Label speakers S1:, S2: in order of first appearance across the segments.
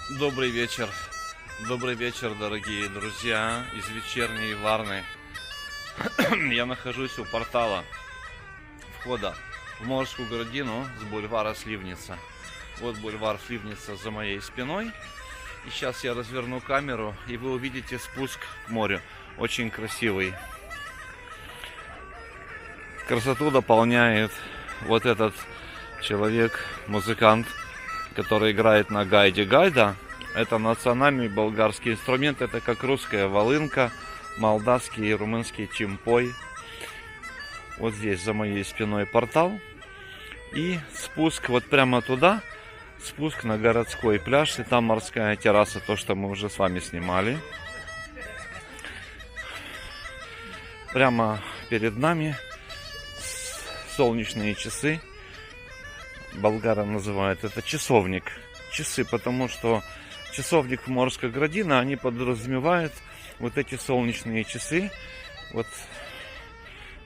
S1: Добрый вечер. Добрый вечер, дорогие друзья из вечерней Варны. Я нахожусь у портала входа в Морскую Градину с бульвара Сливница. Вот бульвар Сливница за моей спиной. И сейчас я разверну камеру, и вы увидите спуск к морю. Очень красивый. Красоту дополняет вот этот человек, музыкант, который играет на гайде. Гайда — это национальный болгарский инструмент. Это как русская волынка, молдавский и румынский чимпой. Вот здесь за моей спиной портал. И спуск вот прямо туда. Спуск на городской пляж. И там морская терраса, то, что мы уже с вами снимали. Прямо перед нами солнечные часы. Болгары называют это часовник. Часы, потому что часовник Морская Градина, они подразумевают вот эти солнечные часы. Вот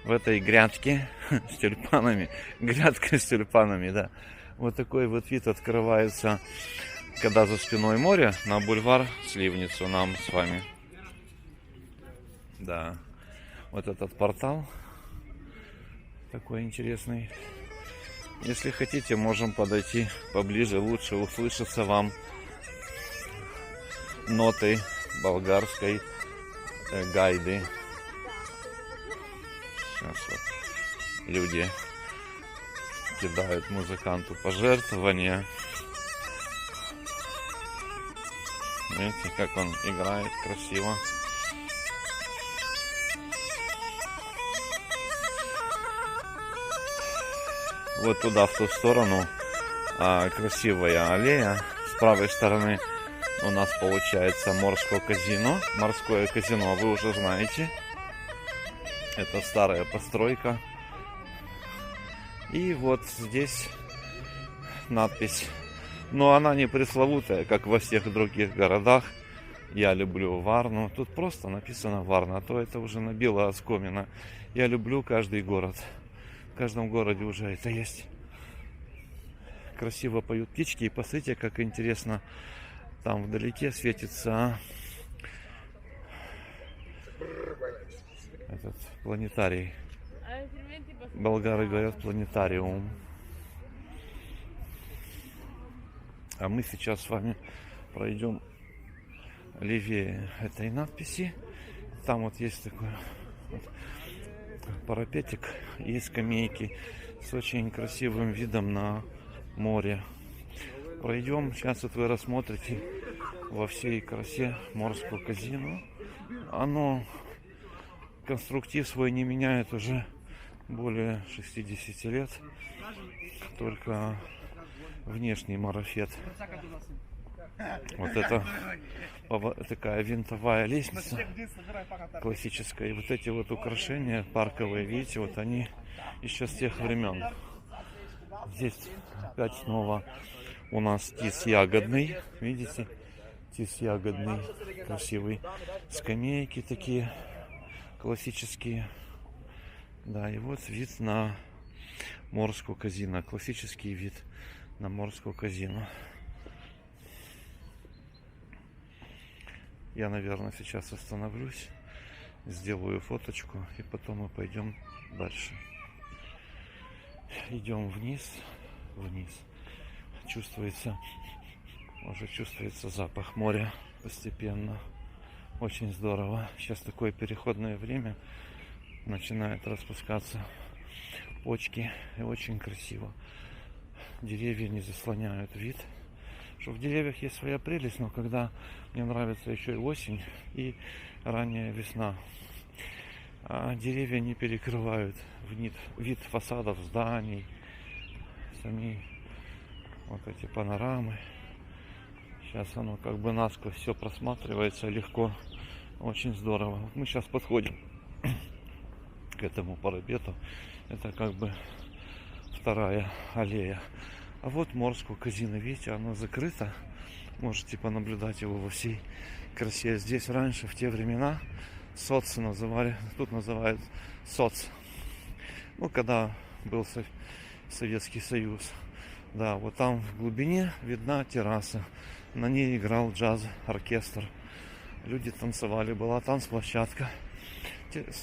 S1: в этой грядке с тюльпанами. Грядка с тюльпанами, да. Вот такой вот вид открывается, когда за спиной море, на бульвар Сливницу нам с вами. Да. Вот этот портал такой интересный. Если хотите, можем подойти поближе, лучше услышаться вам ноты болгарской гайды. Сейчас вот люди кидают музыканту пожертвования. Видите, как он играет красиво. Вот туда, в ту сторону, красивая аллея. С правой стороны у нас получается морское казино. Морское казино, вы уже знаете. Это старая постройка. И вот здесь надпись. Но она не пресловутая, как во всех других городах. Я люблю Варну. Тут просто написано Варна, а то это уже набило оскомина. Я люблю каждый город. В каждом городе уже это есть. Красиво поют птички. И посмотрите, как интересно. Там вдалеке светится этот планетарий. Болгары говорят планетариум. А мы сейчас с вами пройдем левее этой надписи. Там вот есть такой вот парапетик и скамейки с очень красивым видом на море. Пройдем. Сейчас вот вы рассмотрите во всей красе морского казино. Оно конструктив свой не меняет уже более 60 лет. Только внешний марафет. Вот это такая винтовая лестница классическая. И вот эти вот украшения парковые, видите, вот они еще с тех времен. Здесь опять снова у нас тис ягодный. Видите? Тис ягодный. Красивый. Скамейки такие классические. Да, и вот вид на морское казино. Классический вид на морское казино. Я, наверное, сейчас остановлюсь, сделаю фоточку, и потом мы пойдем дальше. Идем вниз, вниз. Уже чувствуется запах моря постепенно. Очень здорово. Сейчас такое переходное время. Начинают распускаться почки. И очень красиво. Деревья не заслоняют вид. Что в деревьях есть своя прелесть, но когда мне нравится еще и осень и ранняя весна. А деревья не перекрывают вид фасадов зданий, сами вот эти панорамы. Сейчас оно как бы насквозь все просматривается легко. Очень здорово. Мы сейчас подходим к этому парапету. Это как бы вторая аллея. А вот морское казино, видите, оно закрыто. Можете понаблюдать его во всей красе. Здесь раньше, в те времена, соц называли. Тут называют соц. Ну, когда был Советский Союз. Да, вот там в глубине видна терраса. На ней играл джаз-оркестр. Люди танцевали, была танцплощадка.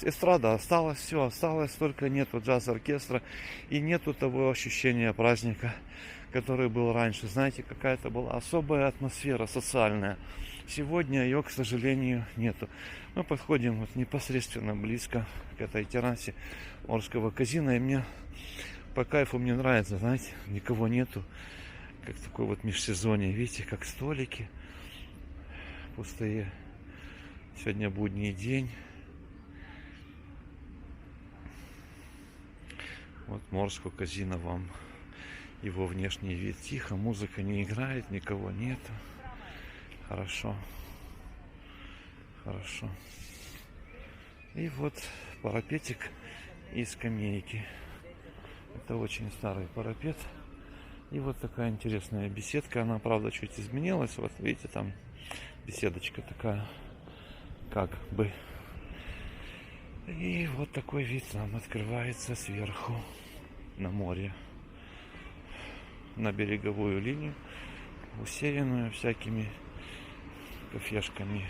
S1: Эстрада осталась, все осталось, только нету джаз-оркестра и нету того ощущения праздника, который был раньше. Знаете, какая-то была особая атмосфера социальная. Сегодня ее, к сожалению, нету. Мы подходим вот непосредственно близко к этой террасе Морского казино, и мне по кайфу, мне нравится, знаете, никого нету, как такое вот межсезонье, видите, как столики пустые. Сегодня будний день. Вот Морское казино вам его внешний вид. Тихо, музыка не играет, никого нету. Хорошо. Хорошо. И вот парапетик и скамейки. Это очень старый парапет. И вот такая интересная беседка. Она, правда, чуть изменилась. Вот видите, там беседочка такая, как бы. И вот такой вид нам открывается сверху на море. На береговую линию, усеянную всякими кафешками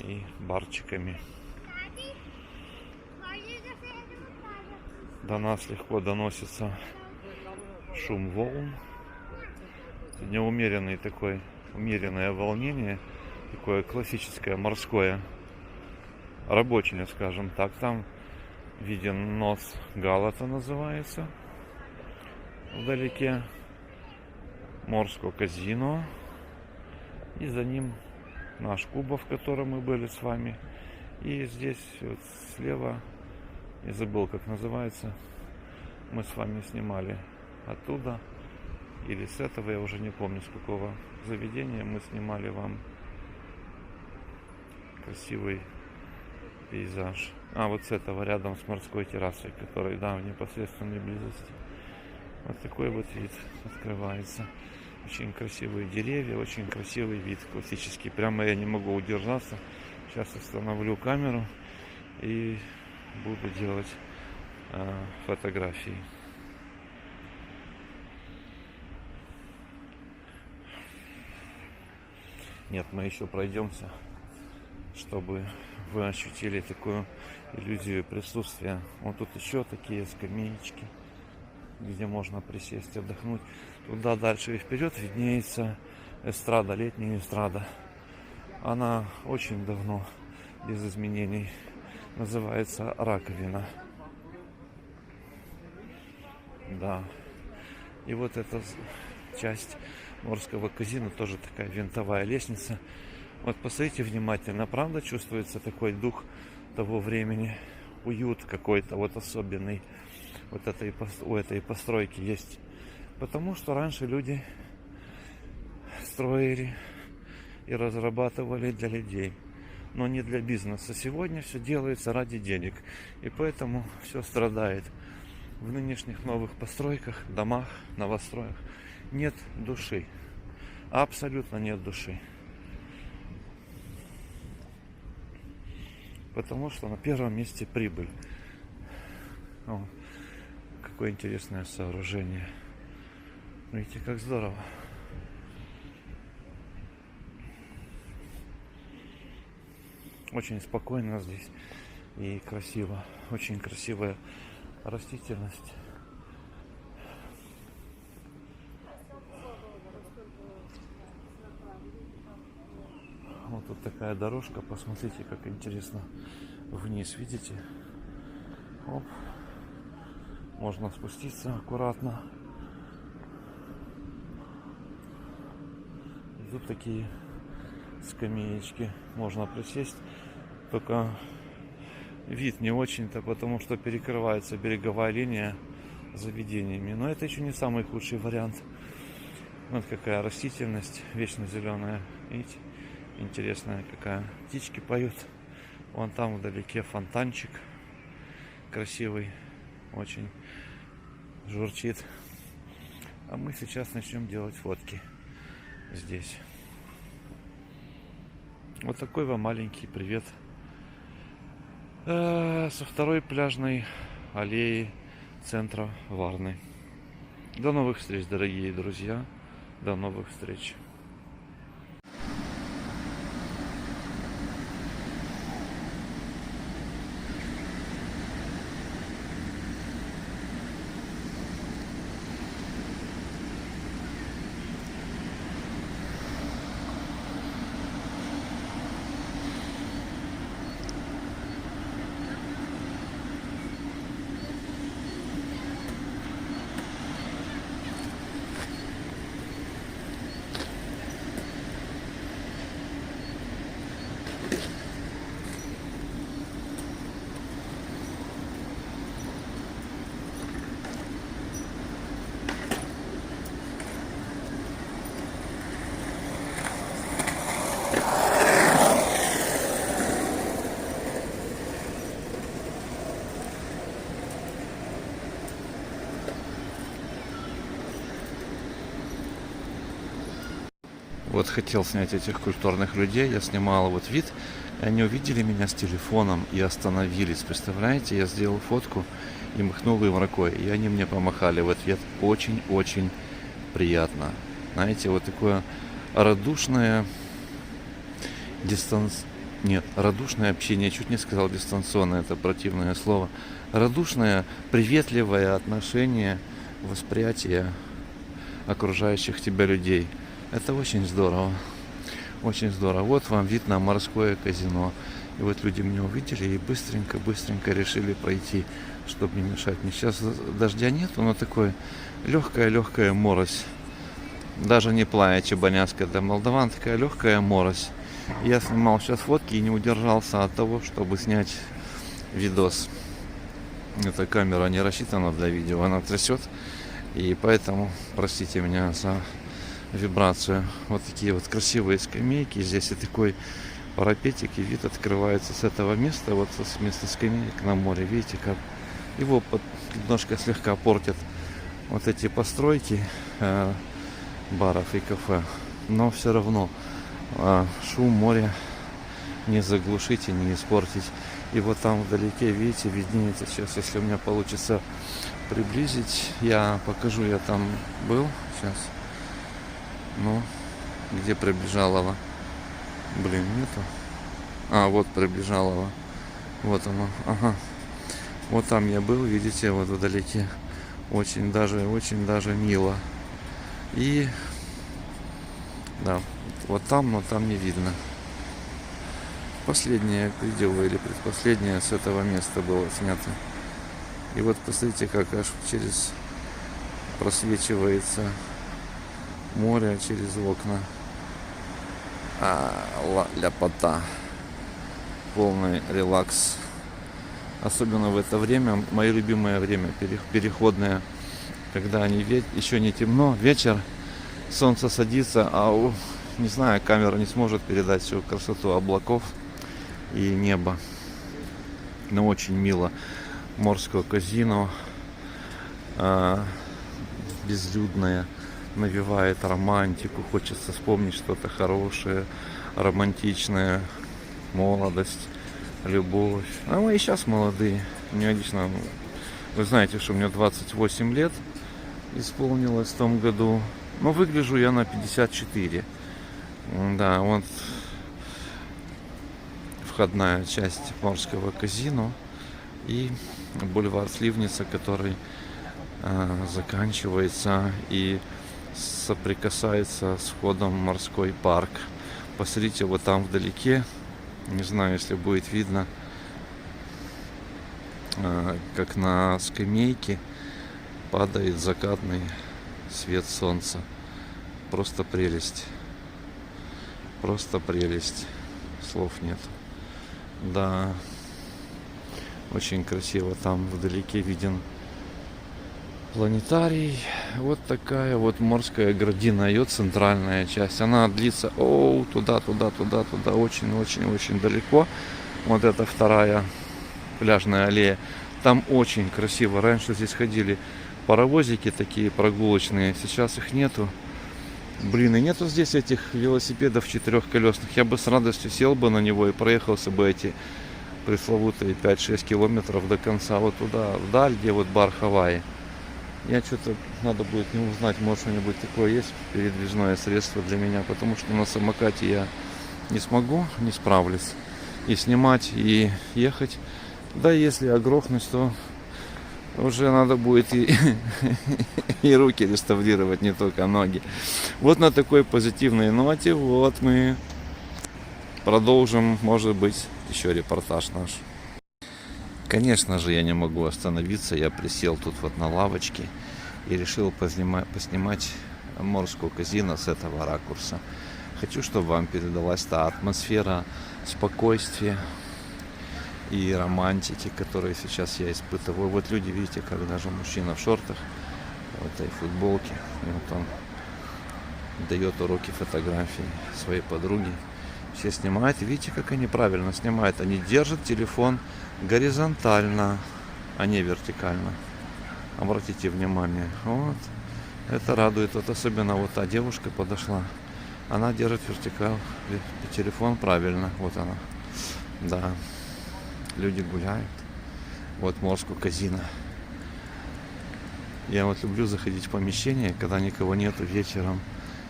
S1: и барчиками. До нас легко доносится шум волн. Неумеренный такой, умеренное волнение, такое классическое морское, рабочее, скажем так. Там виден нос Галата, называется, вдалеке, Морское казино. И за ним наш Куба, в котором мы были с вами. И здесь вот слева, я забыл, как называется, мы с вами снимали оттуда или с этого, я уже не помню, с какого заведения мы снимали вам красивый пейзаж. А вот с этого, рядом с морской террасой, который, да, в непосредственной близости. Вот такой вот вид открывается. Очень красивые деревья, очень красивый вид, классический. Прямо я не могу удержаться. Сейчас остановлю камеру и буду делать фотографии. Нет, мы еще пройдемся, чтобы вы ощутили такую иллюзию присутствия. Вот тут еще такие скамеечки, где можно присесть, отдохнуть. Туда дальше и вперед виднеется эстрада, летняя эстрада. Она очень давно без изменений. Называется «Раковина». Да. И вот эта часть Морского казино тоже такая винтовая лестница. Вот посмотрите внимательно, правда чувствуется такой дух того времени, уют какой-то вот особенный вот у этой постройки есть. Потому что раньше люди строили и разрабатывали для людей, но не для бизнеса. Сегодня все делается ради денег, и поэтому все страдает. В нынешних новых постройках, домах, новостроях нет души. Абсолютно нет души. Потому что на первом месте прибыль. О, какое интересное сооружение. Видите, как здорово. Очень спокойно здесь и красиво. Очень красивая растительность. Вот тут такая дорожка. Посмотрите, как интересно вниз. Видите? Оп. Можно спуститься аккуратно. И тут такие скамеечки. Можно присесть. Только вид не очень-то, потому что перекрывается береговая линия заведениями. Но это еще не самый худший вариант. Вот какая растительность, вечно зеленая. Видите? Интересная какая. Птички поют. Вон там вдалеке фонтанчик. Красивый. Очень журчит. А мы сейчас начнем делать фотки здесь. Вот такой вам маленький привет со второй пляжной аллеи центра Варны. До новых встреч, дорогие друзья. До новых встреч. Вот хотел снять этих культурных людей, я снимал вот вид, и они увидели меня с телефоном и остановились. Представляете, я сделал фотку и махнул им рукой, и они мне помахали в ответ. Очень-очень приятно. Знаете, вот такое радушное радушное общение, чуть не сказал дистанционное, это противное слово. Радушное, приветливое отношение, восприятие окружающих тебя людей. Это очень здорово. Очень здорово. Вот вам вид на морское казино. И вот люди меня увидели и быстренько решили пройти, чтобы не мешать мне. Сейчас дождя нету, но такое легкая морось. Даже не плая чебаняцкая для молдаван, такая легкая морось. Я снимал сейчас фотки и не удержался от того, чтобы снять видос. Эта камера не рассчитана для видео, она трясет. И поэтому простите меня за вибрацию. Вот такие вот красивые скамейки. Здесь и такой парапетик, и вид открывается с этого места, вот с места скамеек на море. Видите, как его немножко слегка портят вот эти постройки баров и кафе. Но все равно шум моря не заглушить и не испортить. И вот там вдалеке, видите, виднеется сейчас, если у меня получится приблизить, я покажу, я там был сейчас. Ну, где Приближалово? Блин, нету. Вот Приближалово. Вот оно. Ага. Вот там я был, видите, вот вдалеке. Очень даже мило. И да, вот там, но там не видно. Последнее видео или предпоследнее с этого места было снято. И вот посмотрите, как аж через просвечивается море через окна. Ляпота. Полный релакс. Особенно в это время, мое любимое время, переходное, когда еще не темно, вечер, солнце садится, не знаю, камера не сможет передать всю красоту облаков и неба. Но очень мило. Морское казино, безлюдное, навевает романтику, хочется вспомнить что-то хорошее, романтичное, молодость, любовь. А мы и сейчас молодые. Мне лично, вы знаете, что мне 28 лет исполнилось в том году. Но выгляжу я на 54. Да, вот входная часть морского казино и бульвар Сливница, который заканчивается и соприкасается с входом в морской парк. Посмотрите, вот там вдалеке, не знаю, если будет видно, как на скамейке падает закатный свет солнца. Просто прелесть. Просто прелесть. Слов нет. Да. Очень красиво. Там вдалеке виден планетарий. Вот такая вот морская градина. Ее центральная часть. Она длится туда. Очень далеко. Вот это вторая пляжная аллея. Там очень красиво. Раньше здесь ходили паровозики такие прогулочные. Сейчас их нету. Блин, и нету здесь этих велосипедов четырехколесных. Я бы с радостью сел бы на него и проехался бы эти пресловутые 5-6 километров до конца. Вот туда, вдаль, где вот бар Хавайи. Я что-то, надо будет не узнать, может что-нибудь такое есть, передвижное средство для меня. Потому что на самокате я не смогу, не справлюсь. И снимать, и ехать. Да, если огрохнусь, то уже надо будет и руки реставрировать, не только ноги. Вот на такой позитивной ноте вот мы продолжим, может быть, еще репортаж наш. Конечно же, я не могу остановиться. Я присел тут вот на лавочке и решил поснимать морскую казино с этого ракурса. Хочу, чтобы вам передалась та атмосфера спокойствия и романтики, которые сейчас я испытываю. Вот люди, видите, как даже мужчина в шортах, в этой футболке, и вот он дает уроки фотографии своей подруге. Все снимают, видите, как они правильно снимают. Они держат телефон горизонтально, а не вертикально. Обратите внимание. Вот. Это радует. Вот особенно вот та девушка подошла. Она держит вертикаль, телефон правильно, вот она. Да, люди гуляют. Вот Морско казино. Я вот люблю заходить в помещение, когда никого нету вечером,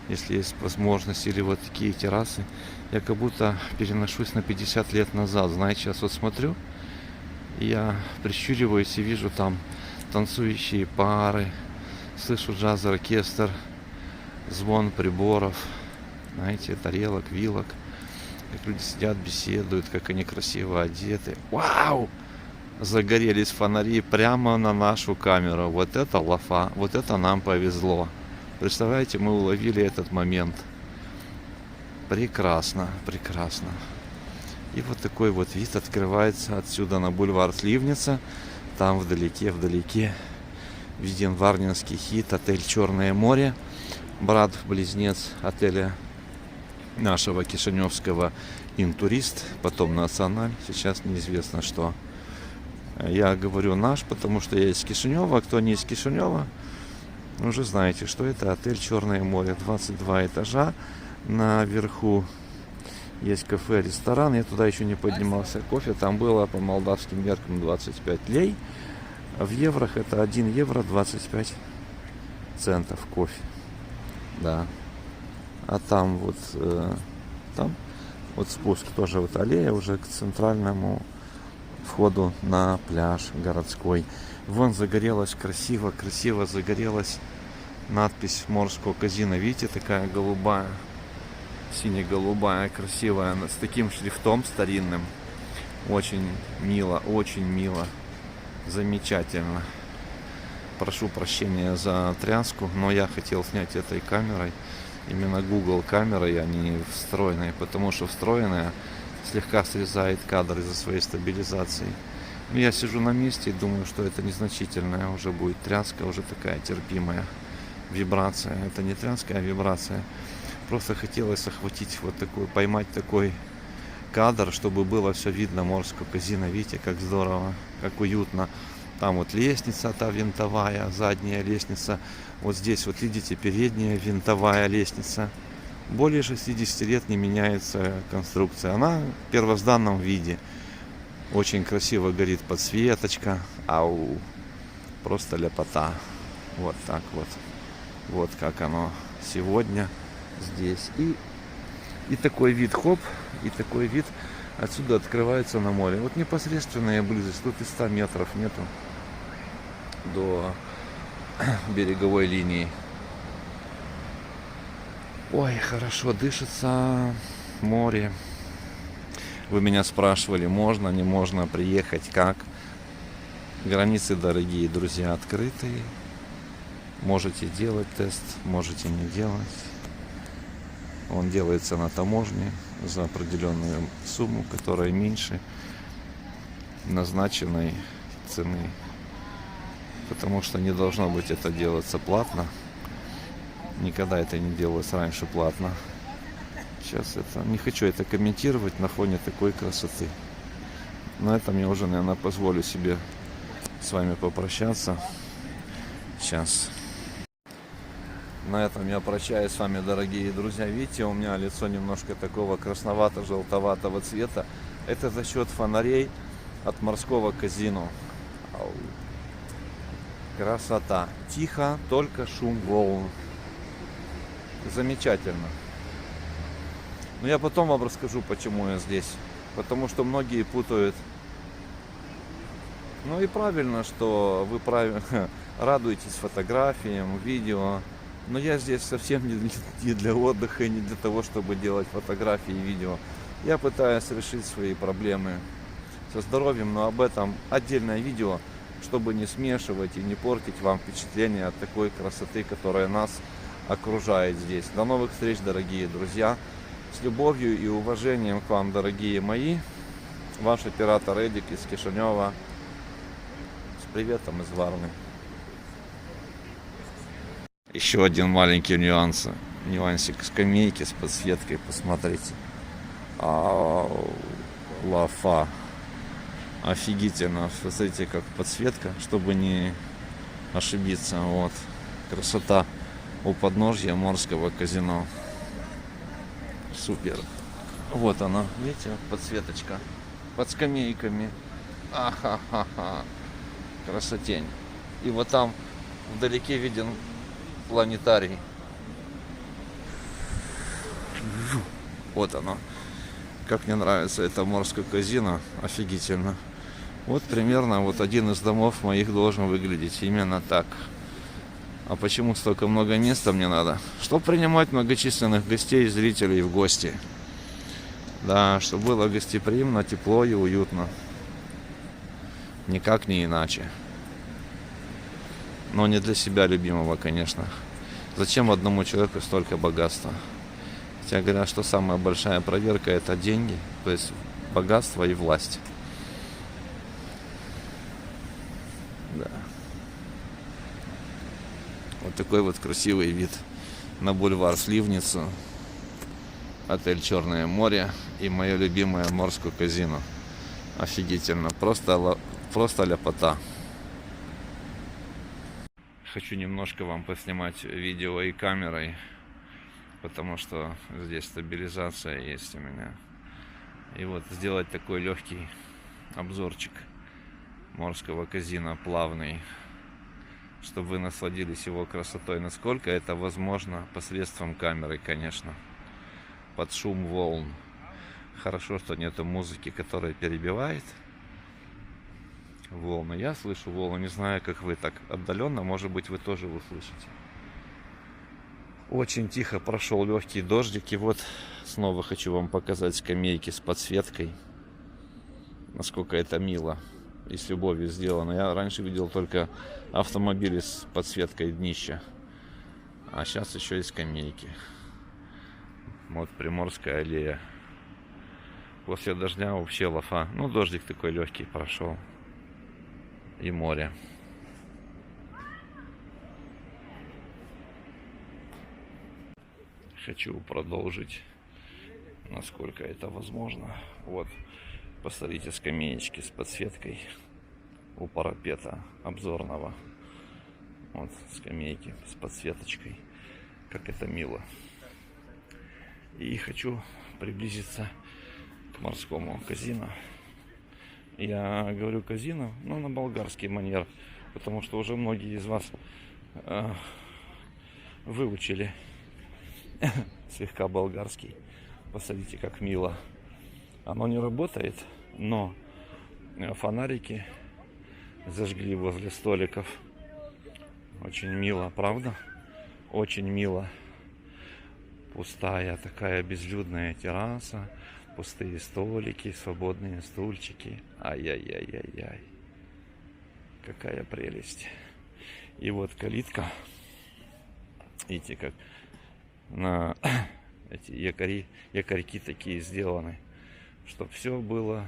S1: если есть возможность, или вот такие террасы. Я как будто переношусь на 50 лет назад. Знаете, сейчас вот смотрю, и я прищуриваюсь и вижу там танцующие пары, слышу джазовый оркестр, звон приборов, знаете, тарелок, вилок, как люди сидят, беседуют, как они красиво одеты. Вау! Загорелись фонари прямо на нашу камеру. Вот это лафа, вот это нам повезло. Представляете, мы уловили этот момент. Прекрасно, прекрасно. И вот такой вот вид открывается отсюда на бульвар Сливница. Там вдалеке виден варнинский хит, отель «Черное море». Брат-близнец отеля нашего кишиневского «Интурист», потом «Националь», сейчас неизвестно что. Я говорю наш, потому что я из Кишинева, а кто не из Кишинева, уже знаете, что это отель «Черное море». 22 этажа, наверху есть кафе, ресторан. Я туда еще не поднимался. Кофе там было по молдавским меркам 25 лей. В еврох это 1 евро 25 центов кофе. Да. А там вот спуск тоже вот аллея уже к центральному входу на пляж городской. Вон загорелась красиво загорелась надпись «Морско казино». Видите, такая голубая, сине-голубая, красивая, с таким шрифтом старинным. Очень мило, замечательно. Прошу прощения за тряску, но я хотел снять этой камерой, именно Google камерой, а не встроенной, потому что встроенная слегка срезает кадр из-за своей стабилизации. Но я сижу на месте и думаю, что это незначительная уже будет тряска, уже такая терпимая вибрация. Это не тряска, а вибрация. Просто хотелось охватить вот такой, поймать такой кадр, чтобы было все видно Морско казино. Видите, как здорово, как уютно. Там вот лестница та винтовая, задняя лестница. Вот здесь вот видите, передняя винтовая лестница. Более 60 лет не меняется конструкция. Она в первозданном виде. Очень красиво горит подсветочка. Ау! Просто ляпота. Вот так вот. Вот как оно сегодня здесь. И такой вид, хоп, и такой вид отсюда открывается на море. Вот непосредственная близость. Тут и 100 метров нету до береговой линии. Ой, хорошо дышится, море. Вы меня спрашивали, можно, не можно приехать, как. Границы, дорогие друзья, открытые. Можете делать тест, можете не делать. Он делается на таможне за определенную сумму, которая меньше назначенной цены. Потому что не должно быть это делаться платно. Никогда это не делалось раньше платно. Сейчас это не хочу это комментировать на фоне такой красоты. На этом я уже, наверное, позволю себе с вами попрощаться. Сейчас. На этом я прощаюсь с вами, дорогие друзья. Видите, у меня лицо немножко такого красновато-желтоватого цвета. Это за счет фонарей от морского казино. Красота. Тихо, только шум волн. Замечательно. Но я потом вам расскажу, почему я здесь. Потому что многие путают. Ну и правильно, что вы радуетесь фотографиям, видео. Но я здесь совсем не для отдыха и не для того, чтобы делать фотографии и видео. Я пытаюсь решить свои проблемы со здоровьем, но об этом отдельное видео, чтобы не смешивать и не портить вам впечатление от такой красоты, которая нас окружает здесь. До новых встреч, дорогие друзья. С любовью и уважением к вам, дорогие мои. Ваш оператор Эдик из Кишинева. С приветом из Варны. Еще один маленький нюансик. Скамейки с подсветкой, посмотрите. Лафа. Офигительно. Смотрите, как подсветка, чтобы не ошибиться. Вот. Красота у подножья Морского казино. Супер. Вот она, видите, подсветочка под скамейками. Ахахаха. Красотень. И вот там вдалеке виден планетарий. Вот оно. Как мне нравится это морское казино. Офигительно. Вот примерно вот один из домов моих должен выглядеть именно так. А почему столько много места мне надо? Чтобы принимать многочисленных гостей и зрителей в гости. Да, чтобы было гостеприимно, тепло и уютно. Никак не иначе. Но не для себя любимого, конечно. Зачем одному человеку столько богатства? Хотя говорят, что самая большая проверка — это деньги, то есть богатство и власть. Да. Вот такой вот красивый вид на бульвар Сливницу, отель Черное море и мое любимое морское казино. Офигительно, просто ляпота. Хочу немножко вам поснимать видео и камерой, потому что здесь стабилизация есть у меня. И вот сделать такой легкий обзорчик морского казино, плавный, чтобы вы насладились его красотой, насколько это возможно посредством камеры, конечно, под шум волн. Хорошо, что нету музыки, которая перебивает волны. Я слышу волны, не знаю, как вы, так отдаленно, может быть, вы тоже услышите. Очень тихо прошел легкий дождик, и вот снова хочу вам показать скамейки с подсветкой. Насколько это мило и с любовью сделано. Я раньше видел только автомобили с подсветкой днища, а сейчас еще и скамейки. Вот Приморская аллея. После дождя вообще лафа. Ну, дождик такой легкий прошел. И море. Хочу продолжить, насколько это возможно. Вот, посмотрите, скамеечки с подсветкой у парапета обзорного. Вот скамейки с подсветочкой. Как это мило. И хочу приблизиться к морскому казино. Я говорю казино, но на болгарский манер, потому что уже многие из вас выучили слегка болгарский. Посмотрите, как мило. Оно не работает, но фонарики зажгли возле столиков. Очень мило, правда? Очень мило. Пустая такая безлюдная терраса. Пустые столики, свободные стульчики. Ай-яй-яй-яй-яй. Какая прелесть. И вот калитка. Видите, как на эти якорьки такие сделаны, чтобы все было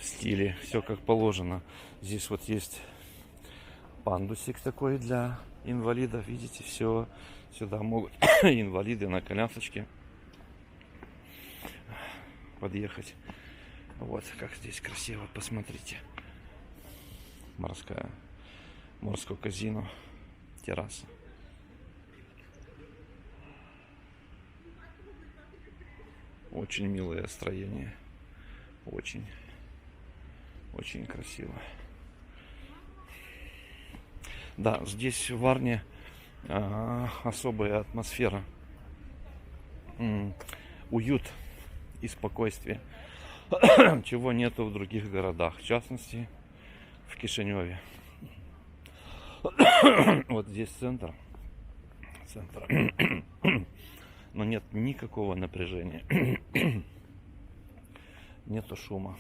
S1: в стиле, все как положено. Здесь вот есть пандусик такой для инвалидов. Видите, все сюда могут инвалиды на колясочке подъехать. Вот как здесь красиво, посмотрите. Морское казино, терраса. Очень милое строение. Очень красиво. Да, здесь в Варне особая атмосфера. Уют и спокойствие, чего нету в других городах, в частности в Кишиневе. Вот здесь центр, но нет никакого напряжения, нету шума.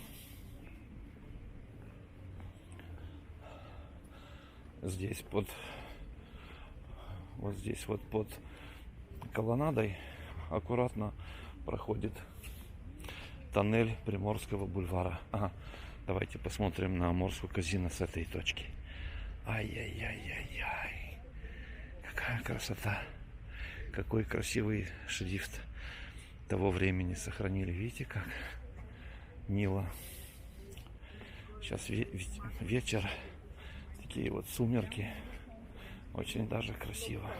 S1: Здесь вот здесь вот под колоннадой аккуратно проходит тоннель Приморского бульвара. Ага. Давайте посмотрим на морское казино с этой точки. Ай-яй-яй-яй-яй. Какая красота. Какой красивый шрифт того времени сохранили. Видите, как мило. Сейчас вечер. Такие вот сумерки. Очень даже красиво.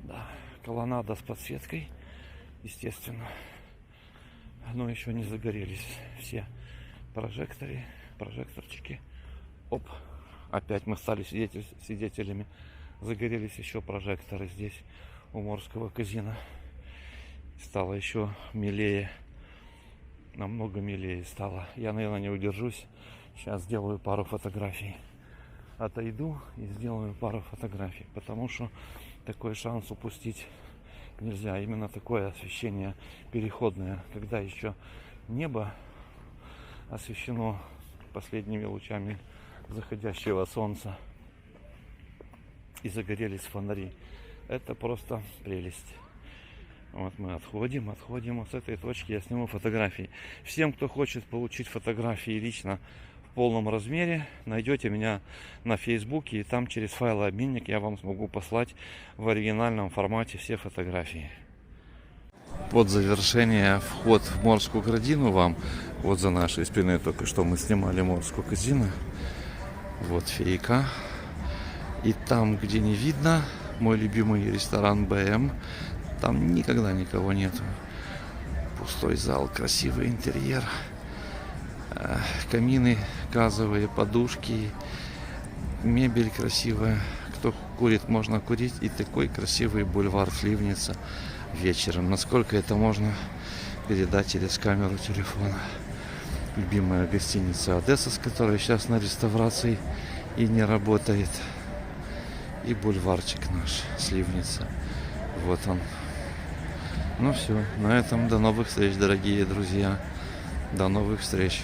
S1: Да, колоннада с подсветкой, естественно. Но еще не загорелись все прожекторчики. Оп, опять мы стали свидетелями. Загорелись еще прожекторы здесь у Морского казино. Стало еще милее. Намного милее стало. Я, наверное, не удержусь. Сейчас сделаю пару фотографий. Отойду и сделаю пару фотографий. Потому что такой шанс упустить нельзя. Именно такое освещение переходное. Когда еще небо освещено последними лучами заходящего солнца. И загорелись фонари. Это просто прелесть. Вот мы отходим. Вот с этой точки я сниму фотографии. Всем, кто хочет получить фотографии лично в полном размере, найдете меня на Фейсбуке. И там через файлообменник я вам смогу послать в оригинальном формате все фотографии. Под завершение вход в Морскую Градину вам. Вот за нашей спиной только что мы снимали Морскую Казино. Вот фейка. И там, где не видно, мой любимый ресторан БМ. Там никогда никого нету. Пустой зал, красивый интерьер. Камины газовые, подушки. Мебель красивая. Кто курит, можно курить. И такой красивый бульвар Сливница вечером. Насколько это можно передать через камеру телефона. Любимая гостиница Одесса, которая сейчас на реставрации и не работает. И бульварчик наш, Сливница. Вот он. Ну все, на этом до новых встреч, дорогие друзья. До новых встреч.